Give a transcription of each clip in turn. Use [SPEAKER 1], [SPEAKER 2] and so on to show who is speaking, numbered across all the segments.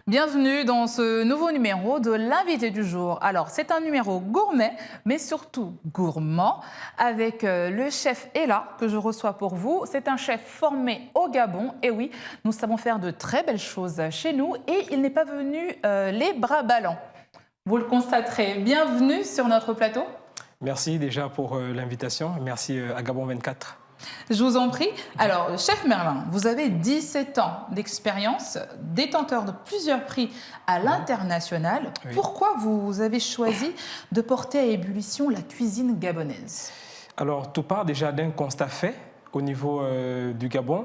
[SPEAKER 1] Bienvenue dans ce nouveau numéro de l'invité du jour. Alors, c'est un numéro gourmet, mais surtout gourmand, avec le chef Ella que je reçois pour vous. C'est un chef formé au Gabon. Et oui, nous savons faire de très belles choses chez nous et il n'est pas venu les bras ballants. Vous le constaterez. Bienvenue sur notre plateau.
[SPEAKER 2] Merci déjà pour l'invitation. Merci à Gabon 24.
[SPEAKER 1] Je vous en prie. Alors, chef Merlin, vous avez 17 ans d'expérience, détenteur de plusieurs prix à l'international.
[SPEAKER 2] Oui.
[SPEAKER 1] Pourquoi vous avez choisi de porter à ébullition la cuisine gabonaise?
[SPEAKER 2] Alors, tout part déjà d'un constat fait au niveau du Gabon.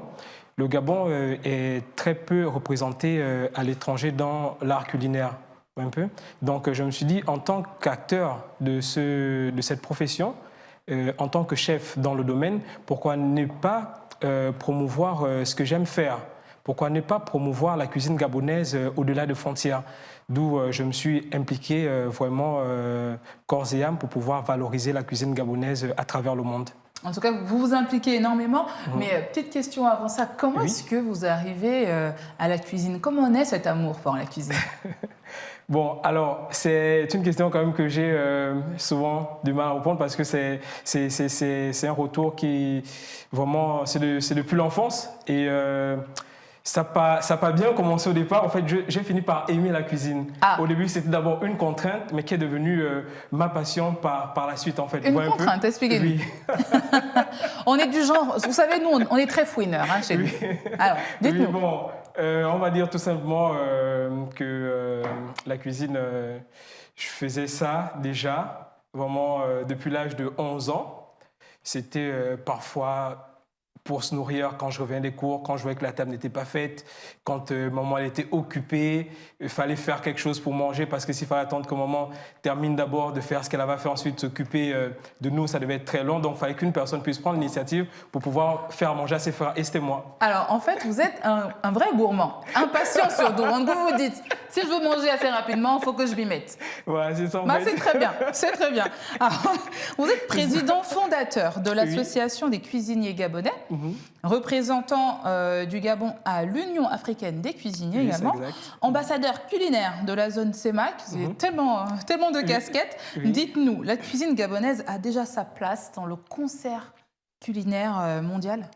[SPEAKER 2] Le Gabon est très peu représenté à l'étranger dans l'art culinaire. Un peu. Donc, je me suis dit, en tant qu'acteur de cette profession, en tant que chef dans le domaine, pourquoi ne pas promouvoir ce que j'aime faire? Pourquoi ne pas promouvoir la cuisine gabonaise au-delà de frontières? D'où je me suis impliqué vraiment corps et âme pour pouvoir valoriser la cuisine gabonaise à travers le monde.
[SPEAKER 1] En tout cas, vous vous impliquez énormément. Mais petite question avant ça, comment est-ce que vous arrivez à la cuisine? Comment naît cet amour pour la cuisine?
[SPEAKER 2] Bon, alors, c'est une question quand même que j'ai souvent du mal à répondre parce que c'est un retour qui, vraiment, c'est depuis l'enfance. Et ça n'a pas bien commencé au départ. En fait, j'ai fini par aimer la cuisine. Au début, c'était d'abord une contrainte, mais qui est devenue ma passion par la suite, en fait.
[SPEAKER 1] Une contrainte, expliquez-nous. Oui. On est du genre, vous savez, nous, on est très fouineurs chez nous. Alors, dites-nous.
[SPEAKER 2] Oui, bon, on va dire tout simplement que la cuisine, je faisais ça déjà, vraiment depuis l'âge de 11 ans. C'était parfois pour se nourrir quand je revenais des cours, quand je voyais que la table n'était pas faite, quand maman elle était occupée, il fallait faire quelque chose pour manger parce que s'il fallait attendre que maman termine d'abord de faire ce qu'elle avait fait, ensuite s'occuper de nous, ça devait être très long. Donc il fallait qu'une personne puisse prendre l'initiative pour pouvoir faire manger à ses frères. Et c'était moi.
[SPEAKER 1] Alors en fait, vous êtes un vrai gourmand, impatient surtout. Donc vous vous dites, si je veux manger assez rapidement, il faut que je m'y mette.
[SPEAKER 2] Ouais, c'est ça.
[SPEAKER 1] C'est très bien, c'est très bien. Alors, vous êtes président fondateur de l'Association des cuisiniers gabonais, représentant du Gabon à l'Union africaine des cuisiniers également, ambassadeur culinaire de la zone CEMAC, c'est tellement de casquettes. Dites-nous, la cuisine gabonaise a déjà sa place dans le concert culinaire mondial?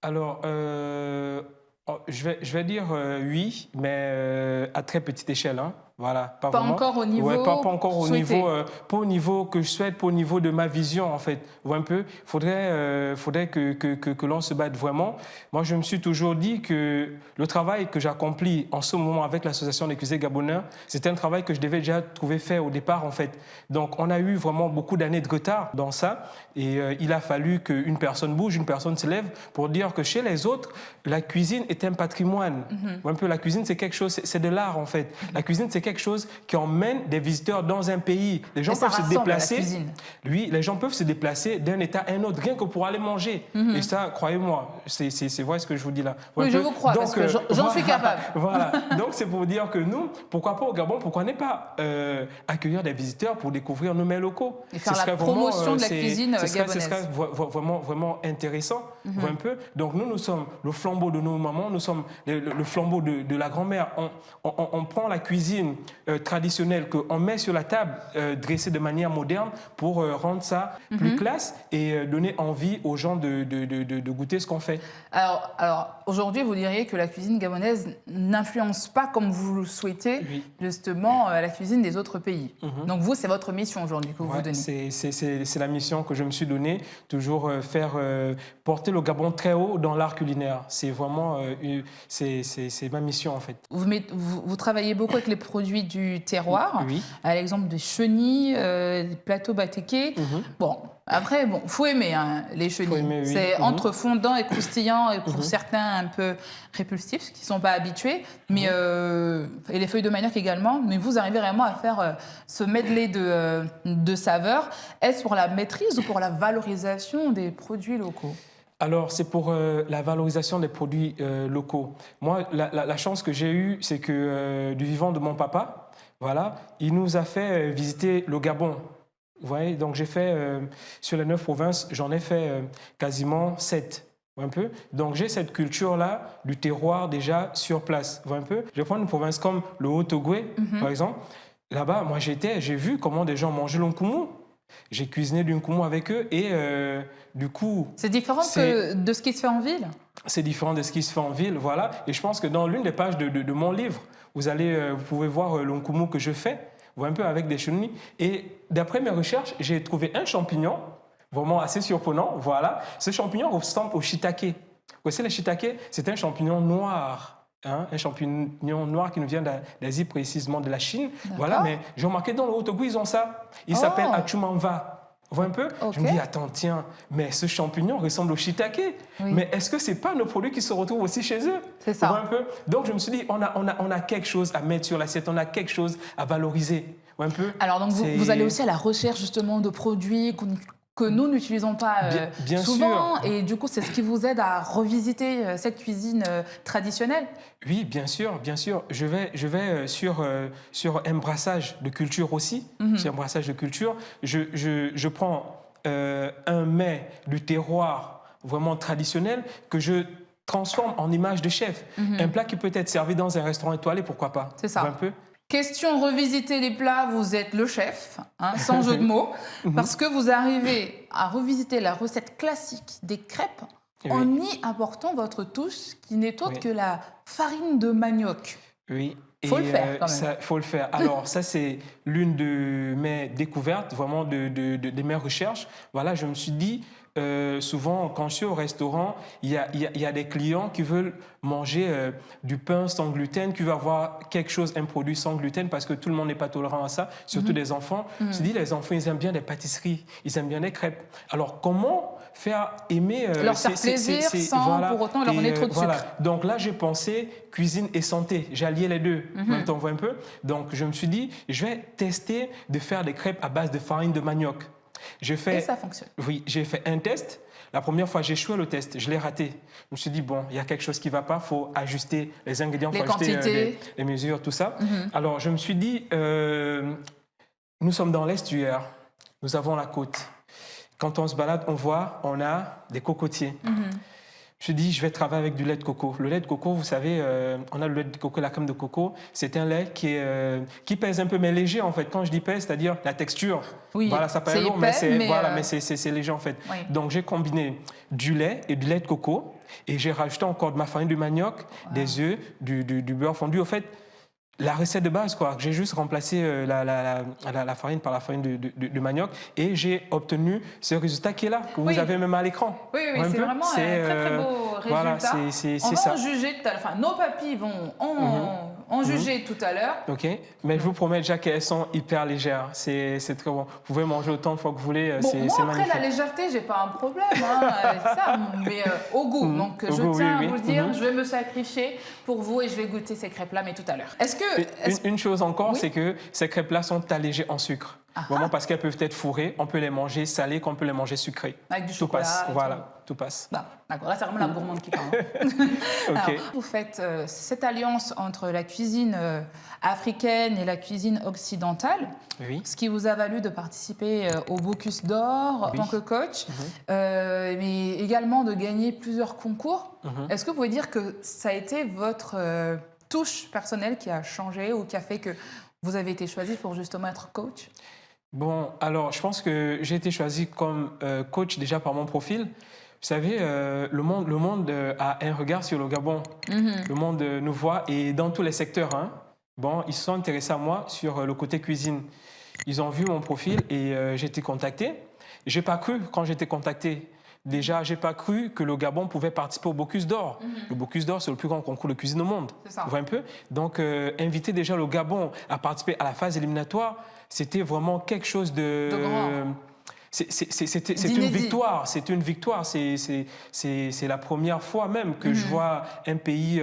[SPEAKER 2] Alors, je vais dire oui, mais à très petite échelle. Hein. Voilà,
[SPEAKER 1] pas encore au niveau
[SPEAKER 2] pas encore au
[SPEAKER 1] souhaité.
[SPEAKER 2] niveau, pas au niveau que je souhaite, pas au niveau de ma vision en fait. Vous voyez un peu, faudrait que l'on se batte vraiment. Moi, je me suis toujours dit que le travail que j'accomplis en ce moment avec l'association des cuisiniers gabonais, c'était un travail que je devais déjà trouver fait au départ en fait. Donc, on a eu vraiment beaucoup d'années de retard dans ça et il a fallu qu'une personne bouge, une personne se lève pour dire que chez les autres, la cuisine est un patrimoine. Un peu, la cuisine, c'est quelque chose, c'est de l'art en fait. La cuisine, c'est quelque chose qui emmène des visiteurs dans un pays. Les gens peuvent se déplacer. Oui, les gens peuvent se déplacer d'un état à un autre, rien que pour aller manger. Et ça, croyez-moi, c'est vrai ce que je vous dis là.
[SPEAKER 1] Oui, je vous crois, parce que j'en suis capable.
[SPEAKER 2] Voilà. Donc, c'est pour dire que nous, pourquoi pas au Gabon, pourquoi ne pas accueillir des visiteurs pour découvrir nos mets locaux
[SPEAKER 1] et faire la promotion de la cuisine gabonaise.
[SPEAKER 2] Ce serait vraiment intéressant, un peu. Donc, nous sommes le flambeau de nos mamans, nous sommes le flambeau de la grand-mère. On prend la cuisine traditionnelle qu'on met sur la table, dressée de manière moderne pour rendre ça plus classe et donner envie aux gens de goûter ce qu'on fait.
[SPEAKER 1] Alors aujourd'hui, vous diriez que la cuisine gabonaise n'influence pas, comme vous le souhaitez, justement, la cuisine des autres pays. Donc vous, c'est votre mission aujourd'hui que vous vous donnez.
[SPEAKER 2] C'est la mission que je me suis donnée, toujours porter le Gabon très haut dans l'art culinaire. C'est vraiment c'est ma mission en fait.
[SPEAKER 1] Vous travaillez beaucoup avec les produits du terroir, à l'exemple des chenilles, des plateaux batékés. Bon, après, faut aimer les chenilles. C'est entre fondant et croustillant et pour certains un peu répulsifs, qui ne sont pas habitués, mais, et les feuilles de manioc également. Mais vous arrivez vraiment à faire ce medley de saveurs. Est-ce pour la maîtrise ou pour la valorisation des produits locaux?
[SPEAKER 2] Alors, c'est pour la valorisation des produits locaux. Moi, la chance que j'ai eue, c'est que du vivant de mon papa, voilà, il nous a fait visiter le Gabon. Vous voyez, donc j'ai fait, sur les 9 provinces, j'en ai fait quasiment 7. Un peu. Donc j'ai cette culture-là du terroir déjà sur place. Un peu. Je vais prendre une province comme le Haut-Ogooué, par exemple. Là-bas, moi j'ai vu comment des gens mangeaient l'onkumu. J'ai cuisiné du nkumu avec eux et du coup...
[SPEAKER 1] C'est différent de ce qui se fait en ville? C'est
[SPEAKER 2] différent de ce qui se fait en ville, voilà. Et je pense que dans l'une des pages de mon livre, vous pouvez voir le nkumu que je fais, un peu avec des chenilles. Et d'après mes recherches, j'ai trouvé un champignon vraiment assez surprenant, voilà. Ce champignon ressemble au shiitake. Vous voyez, le shiitake, c'est un champignon noir. Un champignon noir qui nous vient d'Asie, précisément de la Chine. Voilà, mais j'ai remarqué dans le Haut-Ogooué, ils ont ça. Il s'appelle Achumanva. Vous voyez un peu? Je me dis, attends, tiens, mais ce champignon ressemble au shiitake. Oui. Mais est-ce que ce n'est pas nos produits qui se retrouvent aussi chez eux?
[SPEAKER 1] C'est ça.
[SPEAKER 2] Vous voyez un peu? Donc je me suis dit, on a quelque chose à mettre sur l'assiette, on a quelque chose à valoriser. Un peu.
[SPEAKER 1] Alors donc vous allez aussi à la recherche justement de produits que nous n'utilisons pas
[SPEAKER 2] bien
[SPEAKER 1] souvent,
[SPEAKER 2] sûr.
[SPEAKER 1] Et du coup, c'est ce qui vous aide à revisiter cette cuisine traditionnelle?
[SPEAKER 2] Oui, bien sûr, bien sûr. Je vais sur un brassage de culture aussi, sur un brassage de culture. Je prends un mets du terroir vraiment traditionnel que je transforme en image de chef. Un plat qui peut être servi dans un restaurant étoilé, pourquoi pas?
[SPEAKER 1] C'est ça.
[SPEAKER 2] Un peu.
[SPEAKER 1] Question revisiter les plats, vous êtes le chef, sans jeu de mots, parce que vous arrivez à revisiter la recette classique des crêpes en y apportant votre touche qui n'est autre que la farine de manioc.
[SPEAKER 2] Oui.
[SPEAKER 1] Il faut le faire quand même.
[SPEAKER 2] Il faut le faire. Alors ça, c'est l'une de mes découvertes, vraiment de mes recherches. Voilà, je me suis dit, souvent quand je suis au restaurant, il y a des clients qui veulent manger du pain sans gluten, qui veulent avoir quelque chose, un produit sans gluten, parce que tout le monde n'est pas tolérant à ça, surtout des enfants. Je me suis dit, les enfants, ils aiment bien les pâtisseries, ils aiment bien les crêpes. Alors comment faire aimer
[SPEAKER 1] leur faire plaisir sans pour autant leur donner trop de sucre.
[SPEAKER 2] Donc là, j'ai pensé cuisine et santé. J'ai allié les deux. Maintenant, on voit un peu. Donc je me suis dit, je vais tester de faire des crêpes à base de farine de manioc.
[SPEAKER 1] Et ça fonctionne.
[SPEAKER 2] Oui, j'ai fait un test. La première fois, j'ai échoué le test. Je l'ai raté. Je me suis dit, bon, il y a quelque chose qui ne va pas. Il faut ajuster les ingrédients, il faut ajuster les mesures, tout ça. Alors, je me suis dit, nous sommes dans l'estuaire. Nous avons la côte. Quand on se balade, on a des cocotiers. Je me suis dit, je vais travailler avec du lait de coco. Le lait de coco, vous savez, on a le lait de coco, la crème de coco. C'est un lait qui pèse un peu, mais léger en fait. Quand je dis pèse, c'est-à-dire la texture.
[SPEAKER 1] Oui,
[SPEAKER 2] voilà, ça paraît lourd, mais c'est léger en fait.
[SPEAKER 1] Oui.
[SPEAKER 2] Donc j'ai combiné du lait et du lait de coco et j'ai rajouté encore de ma farine de manioc, des œufs, du beurre fondu. Au fait, la recette de base, quoi. J'ai juste remplacé la farine par la farine de manioc et j'ai obtenu ce résultat qui est là, que vous avez même à l'écran.
[SPEAKER 1] Oui, c'est vraiment un très très beau résultat.
[SPEAKER 2] Voilà, c'est ça.
[SPEAKER 1] On va en juger tout à l'heure. Enfin, nos papilles vont en juger tout à l'heure.
[SPEAKER 2] Ok, mais je vous promets déjà qu'elles sont hyper légères. C'est très bon. Vous pouvez manger autant de fois que vous voulez.
[SPEAKER 1] Bon, moi, après
[SPEAKER 2] magnifique.
[SPEAKER 1] la légèreté, j'ai pas un problème, ça, mais au goût. Donc je tiens à vous le dire, je vais me sacrifier pour vous et je vais goûter ces crêpes-là, mais tout à l'heure.
[SPEAKER 2] Une chose encore, c'est que ces crêpes-là sont allégées en sucre. Vraiment parce qu'elles peuvent être fourrées, on peut les manger salées, comme on peut les manger sucrées.
[SPEAKER 1] Avec du chocolat.
[SPEAKER 2] Tout passe, voilà, tout passe.
[SPEAKER 1] Bah, d'accord, là c'est vraiment la gourmande qui parle. Alors, vous faites cette alliance entre la cuisine africaine et la cuisine occidentale, ce qui vous a valu de participer au Bocuse d'Or en tant que coach, mais également de gagner plusieurs concours. Est-ce que vous pouvez dire que ça a été votre touche personnelle qui a changé ou qui a fait que vous avez été choisi pour justement être coach?
[SPEAKER 2] Bon, alors je pense que j'ai été choisi comme coach déjà par mon profil. Vous savez, le monde a un regard sur le Gabon. Le monde nous voit et dans tous les secteurs. Bon, ils se sont intéressés à moi sur le côté cuisine. Ils ont vu mon profil et j'ai été contacté. Je n'ai pas cru quand j'ai été contacté. Déjà, je n'ai pas cru que le Gabon pouvait participer au Bocuse d'Or. Le Bocuse d'Or, c'est le plus grand concours de cuisine au monde.
[SPEAKER 1] C'est ça.
[SPEAKER 2] Vous voyez un peu? Donc, inviter déjà le Gabon à participer à la phase éliminatoire, c'était vraiment quelque chose de
[SPEAKER 1] grand.
[SPEAKER 2] C'est une victoire. C'est une victoire. C'est la première fois même que je vois un pays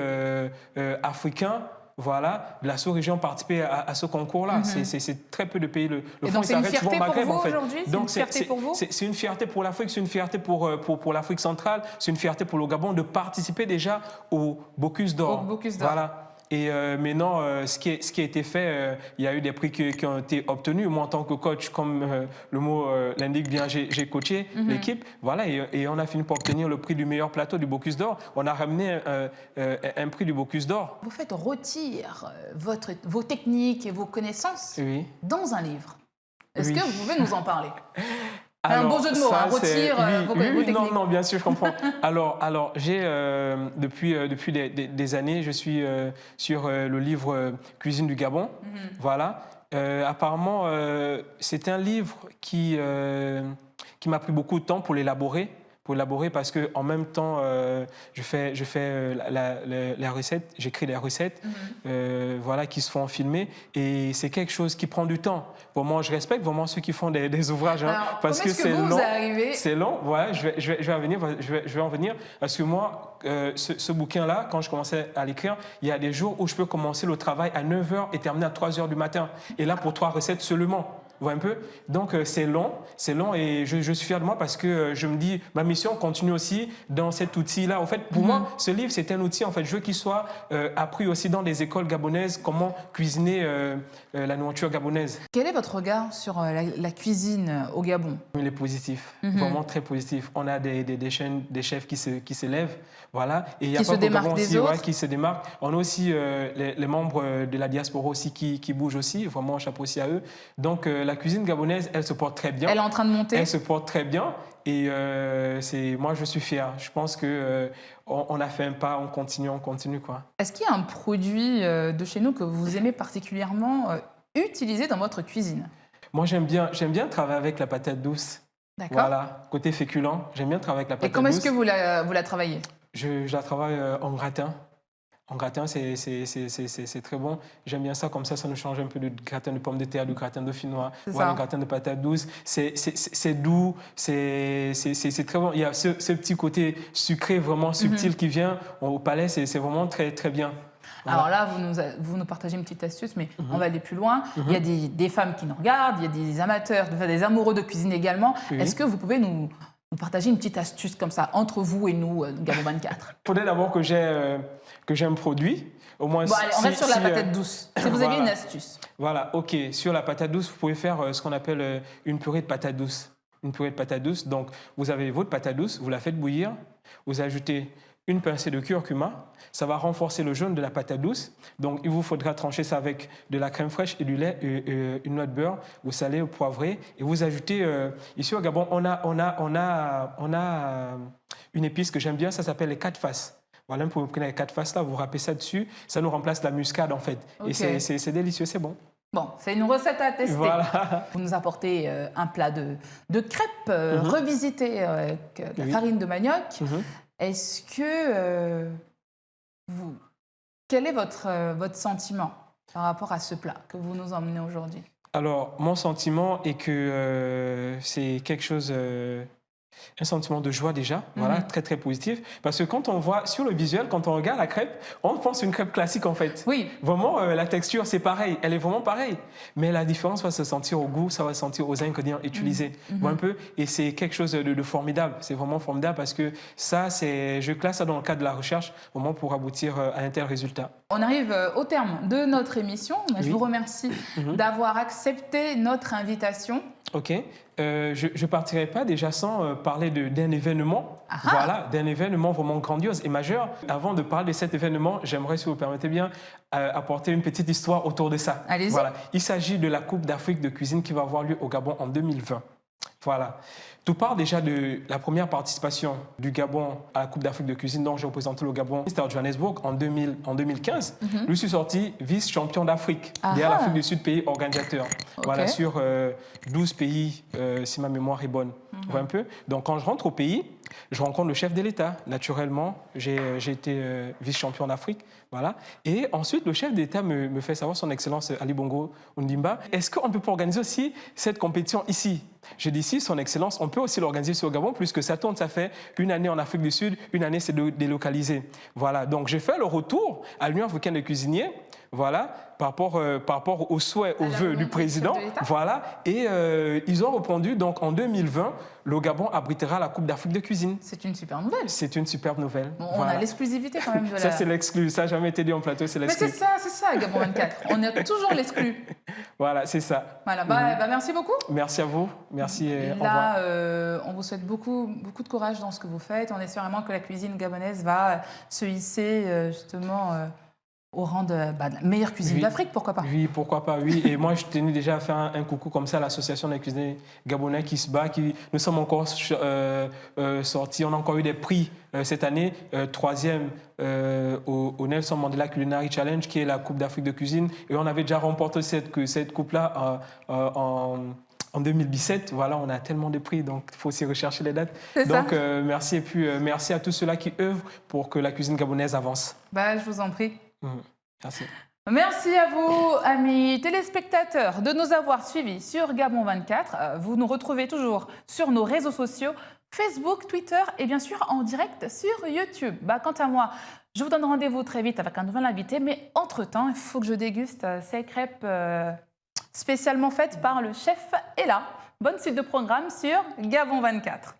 [SPEAKER 2] africain, voilà, de la sous-région participer à ce concours-là. C'est très peu de pays le font.
[SPEAKER 1] C'est une fierté pour vous aujourd'hui? Donc
[SPEAKER 2] c'est une fierté pour l'Afrique, c'est une fierté pour l'Afrique centrale, c'est une fierté pour le Gabon de participer déjà au Bocuse d'Or.
[SPEAKER 1] Au Bocuse d'Or.
[SPEAKER 2] Voilà. Et maintenant, ce qui a été fait, il y a eu des prix qui ont été obtenus. Moi, en tant que coach, comme le mot l'indique bien, j'ai coaché l'équipe. Voilà, et on a fini par obtenir le prix du meilleur plateau du Bocuse d'Or. On a ramené un prix du Bocuse d'Or.
[SPEAKER 1] Vous faites rôtir vos techniques et vos connaissances dans un livre. Est-ce que vous pouvez nous en parler? Alors, un beau jeu de mots,
[SPEAKER 2] ça,
[SPEAKER 1] rôtir vos techniques.
[SPEAKER 2] Non, bien sûr, je comprends. alors j'ai, depuis des années, je suis sur le livre Cuisine du Gabon. Voilà. Apparemment, c'est un livre qui m'a pris beaucoup de temps pour l'élaborer. Parce que en même temps, je fais la recette, j'écris les recettes, voilà, qui se font filmer, et c'est quelque chose qui prend du temps. Vraiment, je respecte vraiment ceux qui font des ouvrages,
[SPEAKER 1] alors,
[SPEAKER 2] parce que c'est long.
[SPEAKER 1] C'est
[SPEAKER 2] long, voilà. Je vais en venir, parce que moi, ce bouquin-là, quand je commençais à l'écrire, il y a des jours où je peux commencer le travail à 9h et terminer à 3h du matin. Et là, pour 3 recettes seulement. Vous voyez un peu? Donc, c'est long, et je suis fier de moi parce que je me dis, ma mission continue aussi dans cet outil-là. En fait, pour moi, ce livre, c'est un outil, en fait, je veux qu'il soit appris aussi dans des écoles gabonaises, comment cuisiner la nourriture gabonaise.
[SPEAKER 1] Quel est votre regard sur la cuisine au Gabon?
[SPEAKER 2] Il est positif, vraiment très positif. On a des chefs qui se lèvent, voilà. Et il y a
[SPEAKER 1] qui se démarquent des autres.
[SPEAKER 2] Qui se démarquent. On a aussi les membres de la diaspora aussi qui bougent aussi, vraiment, chapeau aussi à eux. Donc, la cuisine gabonaise, elle se porte très bien.
[SPEAKER 1] Elle est en train de monter.
[SPEAKER 2] Elle se porte très bien. Et moi, je suis fier. Je pense qu'on a fait un pas, on continue, quoi.
[SPEAKER 1] Est-ce qu'il y a un produit de chez nous que vous aimez particulièrement utiliser dans votre cuisine?
[SPEAKER 2] Moi, j'aime bien travailler avec la patate douce.
[SPEAKER 1] D'accord.
[SPEAKER 2] Voilà, côté féculent, j'aime bien travailler avec la patate douce.
[SPEAKER 1] Et comment est-ce que vous la travaillez?
[SPEAKER 2] Je la travaille en gratin. En gratin, c'est très bon. J'aime bien ça, comme ça nous change un peu du gratin de pommes de terre, du gratin dauphinois, voilà, un gratin de patates douces. C'est doux, c'est très bon. Il y a ce petit côté sucré vraiment subtil qui vient au palais, c'est vraiment très, très bien. Voilà.
[SPEAKER 1] Alors là, vous nous partagez une petite astuce, mais on va aller plus loin. Il y a des femmes qui nous regardent, il y a des amateurs, des amoureux de cuisine également. Est-ce que vous pouvez nous partager une petite astuce comme ça, entre vous et nous, Gabon 24?
[SPEAKER 2] Il faudrait d'abord que j'ai un produit. Au moins,
[SPEAKER 1] bon, allez, on reste sur la patate douce. Si vous avez une astuce.
[SPEAKER 2] Voilà, ok. Sur la patate douce, vous pouvez faire ce qu'on appelle une purée de patate douce. Une purée de patate douce. Donc, vous avez votre patate douce, vous la faites bouillir, vous ajoutez une pincée de curcuma, ça va renforcer le jaune de la patate douce. Donc, il vous faudra trancher ça avec de la crème fraîche et du lait, une noix de beurre, vous salez, vous poivrez, et vous ajoutez, ici au Gabon, on a une épice que j'aime bien, ça s'appelle les 4 faces. Voilà, vous prenez les 4 faces là, vous râpez ça dessus, ça nous remplace la muscade en fait. Okay. Et c'est délicieux, c'est bon.
[SPEAKER 1] Bon, c'est une recette à tester.
[SPEAKER 2] Voilà.
[SPEAKER 1] Vous nous apportez un plat de crêpes revisité avec la farine de manioc. Est-ce que quel est votre sentiment par rapport à ce plat que vous nous emmenez aujourd'hui?
[SPEAKER 2] Alors, mon sentiment est que c'est quelque chose, un sentiment de joie déjà, voilà, très très positif. Parce que quand on voit sur le visuel, quand on regarde la crêpe, on pense à une crêpe classique en fait.
[SPEAKER 1] Oui.
[SPEAKER 2] Vraiment, la texture c'est pareil, elle est vraiment pareille. Mais la différence va se sentir au goût, ça va se sentir aux ingrédients utilisés, un peu. Et c'est quelque chose de formidable. C'est vraiment formidable parce que ça, je classe ça dans le cadre de la recherche, vraiment pour aboutir à un tel résultat.
[SPEAKER 1] On arrive au terme de notre émission. Je vous remercie d'avoir accepté notre invitation.
[SPEAKER 2] Ok. Je ne partirai pas déjà sans parler d'un événement, voilà, d'un événement vraiment grandiose et majeur. Avant de parler de cet événement, j'aimerais, si vous permettez bien, apporter une petite histoire autour de ça.
[SPEAKER 1] Allez-y.
[SPEAKER 2] Voilà. Il s'agit de la Coupe d'Afrique de cuisine qui va avoir lieu au Gabon en 2020. Voilà. Tout part déjà de la première participation du Gabon à la Coupe d'Afrique de cuisine dont j'ai représenté le Gabon. C'était à Johannesburg en 2015. Je suis sorti vice-champion d'Afrique derrière l'Afrique du Sud, pays organisateur. Voilà, sur 12 pays, si ma mémoire est bonne. Un peu. Donc quand je rentre au pays, je rencontre le chef de l'État. Naturellement, j'ai été vice-champion d'Afrique. Voilà. Et ensuite, le chef d'État me fait savoir, son Excellence Ali Bongo Ondimba, est-ce qu'on peut pas organiser aussi cette compétition ici? Je dis si, son Excellence, on peut aussi l'organiser sur le Gabon, puisque ça tourne, ça fait une année en Afrique du Sud, une année c'est délocalisé. Voilà, donc j'ai fait le retour à l'Union africaine des cuisiniers. voilà, par rapport aux souhaits, aux vœux du président. Voilà, et ils ont répondu, donc en 2020, le Gabon abritera la Coupe d'Afrique de cuisine.
[SPEAKER 1] C'est une super nouvelle.
[SPEAKER 2] C'est une superbe nouvelle.
[SPEAKER 1] Bon, on a l'exclusivité quand même de la...
[SPEAKER 2] Ça, c'est l'exclu. Ça n'a jamais été dit en plateau, c'est l'exclu.
[SPEAKER 1] Mais c'est ça, Gabon 24. On a toujours l'exclu.
[SPEAKER 2] Voilà, c'est ça.
[SPEAKER 1] Voilà, merci beaucoup.
[SPEAKER 2] Merci à vous. Merci et au
[SPEAKER 1] revoir.
[SPEAKER 2] Là,
[SPEAKER 1] on vous souhaite beaucoup de courage dans ce que vous faites. On espère vraiment que la cuisine gabonaise va se hisser justement au rang de la meilleure cuisine d'Afrique, pourquoi pas?
[SPEAKER 2] Oui, pourquoi pas, oui. Et moi, je tenais déjà à faire un coucou comme ça à l'association des cuisiniers gabonais qui se bat. Nous sommes encore sortis, on a encore eu des prix cette année. 3e au Nelson Mandela Culinary Challenge, qui est la Coupe d'Afrique de cuisine. Et on avait déjà remporté cette coupe-là en 2017, voilà, on a tellement de prix, donc il faut aussi rechercher les dates. Donc, merci. Et puis, merci à tous ceux-là qui œuvrent pour que la cuisine gabonaise avance.
[SPEAKER 1] Je vous en prie.
[SPEAKER 2] Merci.
[SPEAKER 1] Merci à vous, amis téléspectateurs, de nous avoir suivis sur Gabon 24. Vous nous retrouvez toujours sur nos réseaux sociaux, Facebook, Twitter et bien sûr en direct sur YouTube. Quant à moi, je vous donne rendez-vous très vite avec un nouvel invité, mais entre-temps, il faut que je déguste ces crêpes spécialement faites par le chef Ella. Bonne suite de programme sur Gabon 24.